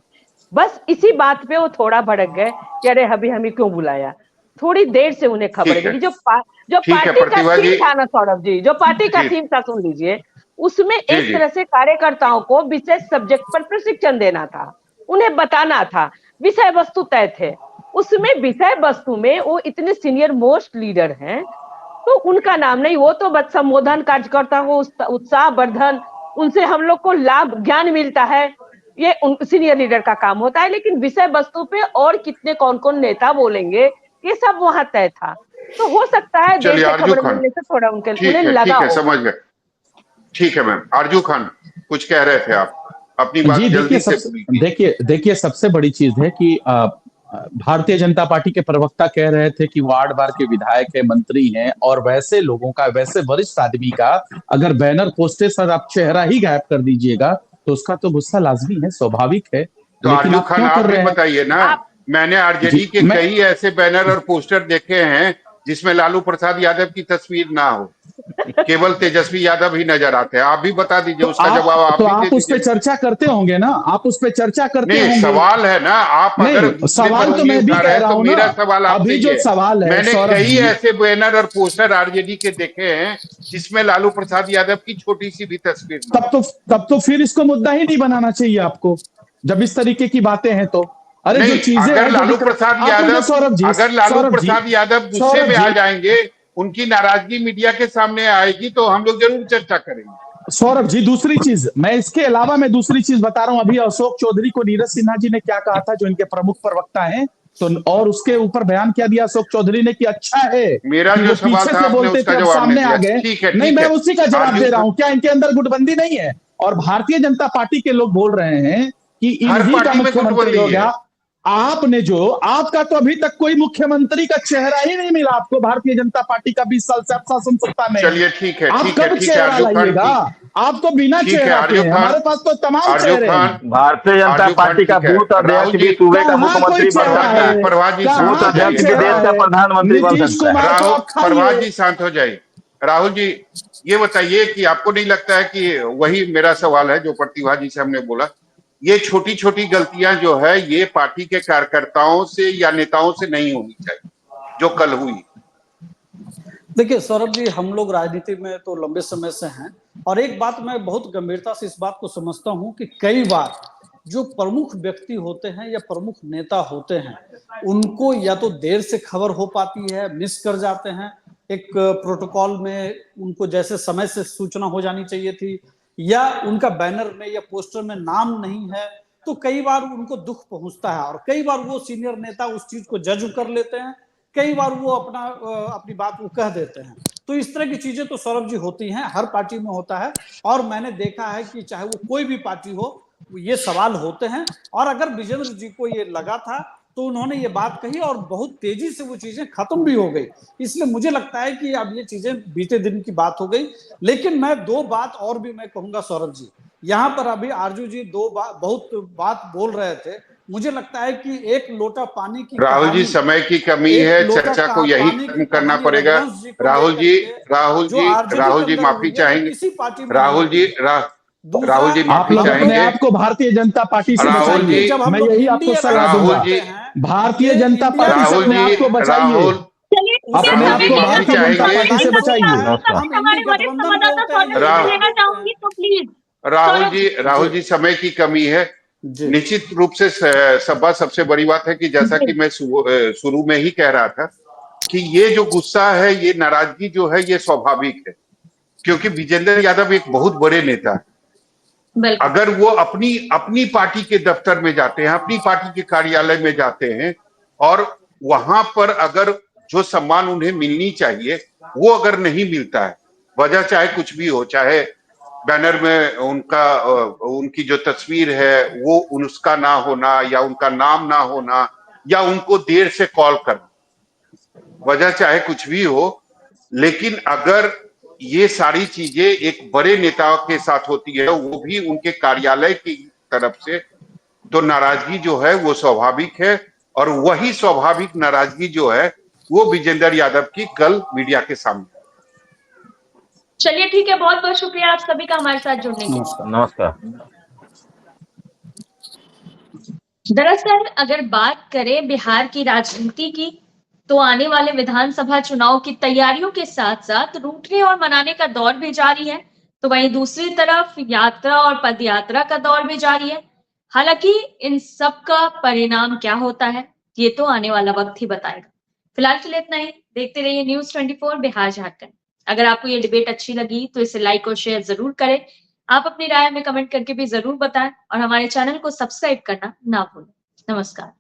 बस इसी बात पे वो थोड़ा भड़क गए कि अरे अभी हमें क्यों बुलाया। थोड़ी देर से उन्हें खबर ठीक है, मिली। जो ठीक है पार्टी का प्रतिभा थीम जी। था ना सौरभ जी, जो पार्टी का जी थीम था, सुन लीजिए, उसमें जी एक जी तरह से कार्यकर्ताओं को विशेष सब्जेक्ट पर प्रशिक्षण देना था, उन्हें बताना था, विषय वस्तु तय थे। उसमें विषय वस्तु में वो इतने सीनियर मोस्ट लीडर हैं, तो उनका नाम नहीं, वो तो बस संबोधन कार्यकर्ता को उत्साह वर्धन, उनसे हम लोग को लाभ ज्ञान मिलता है, ये सीनियर लीडर का काम होता है। लेकिन विषय वस्तु पे और कितने कौन कौन नेता बोलेंगे, ये सब वहां तय था। तो हो सकता है देर चलिए से आरजू खबर खान, मिलने से थोड़ा उन्हें ठीक लगा है, हो। समझ गए। ठीक है मैम। आरजू खान, कुछ कह रहे थे आप, अपनी बात जी देखिए, जल्दी से पूरी कीजिए। देखिए सबसे बड़ी चीज है कि भारतीय जनता पार्टी के प्रवक्ता कह रहे थे कि वार्ड बार के विधायक है, मंत्री हैं, और वैसे लोगों का, वैसे वरिष्ठ आदमी का अगर बैनर पोस्टर पर आप चेहरा ही गायब कर दीजिएगा तो उसका तो गुस्सा लाजमी है, स्वाभाविक है। तो लेकिन आरजू आप खान, क्यों आप कर भी रहे हैं? बताइए ना। मैंने आरजेडी जी के मैं कई ऐसे बैनर और पोस्टर देखे हैं जिसमें लालू प्रसाद यादव की तस्वीर ना हो, केवल तेजस्वी यादव ही नजर आते हैं। आप भी बता दीजिए, उसका जवाब आप भी दे आप उस दीजिए। पर चर्चा करते होंगे ना, आप उस पर चर्चा करते नहीं, होंगे। सवाल है ना, आप अगर नहीं, मुद्दे पर सवाल तो उंगली मैं भी उठा रहे कह हैं रहा तो हूं ना। मेरा सवाल आपसे अभी जो ये है। सवाल है मैंने सौरभ कई जी, ऐसे बैनर और पोस्टर आरजेडी के देखे हैं जिसमें लालू प्रसाद यादव की छोटी सी भी तस्वीर ना हो। तब तो फिर इसको मुद्दा ही नहीं बनाना चाहिए आपको, जब इस तरीके की बातें हैं तो। अरे जो नहीं, चीजें अगर हैं, जो लालू दिक्कत, प्रसाद आप मुझे यादव सौरभ जी, अगर लालू सौरभ जी, प्रसाद यादव गुस्से सौरभ में आ जी, जाएंगे, उनकी नाराजगी मीडिया के सामने आएगी तो हम लोग जरूर चर्चा करेंगे। सौरभ जी, दूसरी चीज, मैं इसके अलावा मैं दूसरी चीज बता रहा हूं। अभी अशोक चौधरी को नीरज सिन्हा जी ने क्या कहा था, जो इनके प्रमुख प्रवक्ता हैं, तो और उसके ऊपर बयान क्या दिया अशोक चौधरी ने कि अच्छा है मेरा कि जो वो सवाल पीछे था से आपने बोलते उसका थे, अब जवाब नहीं सामने आ दिया। गए। ठीक है, नहीं, ठीक मैं है। उसी का जवाब आरजू दे रहा खान, हूं। क्या इनके अंदर गुटबंदी नहीं है? और भारतीय जनता पार्टी के लोग बोल रहे हैं कि हर इन्हीं का पार्टी में मुख्यमंत्री गुटबंदी हो है। गया। आपका तो अभी तक कोई मुख्यमंत्री का चेहरा ही नहीं मिला आपको। भारतीय जनता पार्टी का 20 साल से आप शासन सत्ता में है। चलिए ठीक है, आप ठीक है, कब ठीक है चेहरा आरजू खान, लाइएगा? ठीक, आप तो बिना ठीक है चेहरा के आरजू हैं, खान, हमारे पास तो तमाम आरजू चेहरे खान, हैं। भारतीय जनता आरजू खान, पार्टी का ठीक है। बूथ राहुल अध्यक्ष जी, भी सूबे का कहाँ कोई मुख्यमंत्री बन चेहरा सकता है, है? प्रभात जी शांत बूथ हो कहाँ कोई अध्यक्ष जाइए। भी देश चेहरा का है? प्रधानमंत्री बन नीतीश सकता है। कुमार को राहुल, आप प्रभात खाइए। जी शांत हो जाइए। राहुल जी, ये बताइए कि आपको नहीं लगता है कि वही मेरा सवाल है जो प्रतिभा जी से हमने बोला, ये छोटी छोटी गलतियां जो है ये पार्टी के कार्यकर्ताओं से या नेताओं से नहीं होनी चाहिए जो कल हुई? देखिए सौरभ जी, हम लोग राजनीति में तो लंबे समय से हैं, और एक बात मैं बहुत गंभीरता से इस बात को समझता हूं कि कई बार जो प्रमुख व्यक्ति होते हैं या प्रमुख नेता होते हैं, उनको या तो देर से खबर हो पाती है, मिस कर जाते हैं, एक प्रोटोकॉल में उनको जैसे समय से सूचना हो जानी चाहिए थी, या उनका बैनर में या पोस्टर में नाम नहीं है, तो कई बार उनको दुख पहुंचता है, और कई बार वो सीनियर नेता उस चीज को जज कर लेते हैं, कई बार वो अपनी बात वो कह देते हैं। तो इस तरह की चीजें तो सौरभ जी होती हैं, हर पार्टी में होता है, और मैंने देखा है कि चाहे वो कोई भी पार्टी हो, ये सवाल होते हैं। और अगर विजेंद्र जी को ये लगा था तो उन्होंने ये बात कही और बहुत तेजी से वो चीजें खत्म भी हो गई। इसलिए मुझे लगता है कि अब ये चीजें बीते दिन की बात हो गई। लेकिन मैं दो बात और भी मैं कहूंगा सौरभ जी, यहाँ पर अभी आरजू जी बहुत बात बोल रहे थे। मुझे लगता है कि एक लोटा पानी की राहुल जी, समय की कमी है, चर्चा को यही खत्म करना पड़ेगा। राहुल जी माफी चाहेंगे। राहुल जी आप माफी लोग अपने चाहेंगे। आप को भारतीय जनता पार्टी से राहुल बचाइए। जी, मैं यही आपको सलाह दूंगा। भारतीय जनता पार्टी से अपने आप को बचाइए। अपने आप को भारतीय जनता पार्टी से बचाइए। राहुल जी समय की कमी है। निश्चित रूप से सबसे बड़ी बात है कि जैसा कि मैं शुरू में ही कह रहा था कि ये जो गुस्सा है, ये नाराजगी जो है, ये स्वाभाविक है, क्योंकि विजेंद्र यादव एक बहुत बड़े नेता है। अगर वो अपनी पार्टी के दफ्तर में जाते हैं, अपनी पार्टी के कार्यालय में जाते हैं, और वहां पर अगर जो सम्मान उन्हें मिलनी चाहिए वो अगर नहीं मिलता है, वजह चाहे कुछ भी हो, चाहे बैनर में उनकी जो तस्वीर है वो उसका ना होना, या उनका नाम ना होना, या उनको देर से कॉल करना, वजह चाहे कुछ भी हो, लेकिन अगर ये सारी चीजें एक बड़े नेता के साथ होती है, वो भी उनके कार्यालय की तरफ से, तो नाराजगी जो है वो स्वाभाविक है। और वही स्वाभाविक नाराजगी जो है वो विजेंद्र यादव की कल मीडिया के सामने। चलिए ठीक है, बहुत बहुत शुक्रिया आप सभी का हमारे साथ जुड़ने के लिए। नमस्कार। दरअसल अगर बात करें बिहार की राजनीति की, तो आने वाले विधानसभा चुनाव की तैयारियों के साथ साथ रूठने और मनाने का दौर भी जारी है, तो वहीं दूसरी तरफ यात्रा और पदयात्रा का दौर भी जारी है। हालांकि इन सब का परिणाम क्या होता है ये तो आने वाला वक्त ही बताएगा। फिलहाल के लिए इतना ही। देखते रहिए न्यूज़ 24 बिहार झारखंड। अगर आपको ये डिबेट अच्छी लगी तो इसे लाइक और शेयर जरूर करें। आप अपनी राय में कमेंट करके भी जरूर बताएं और हमारे चैनल को सब्सक्राइब करना ना भूलें। नमस्कार।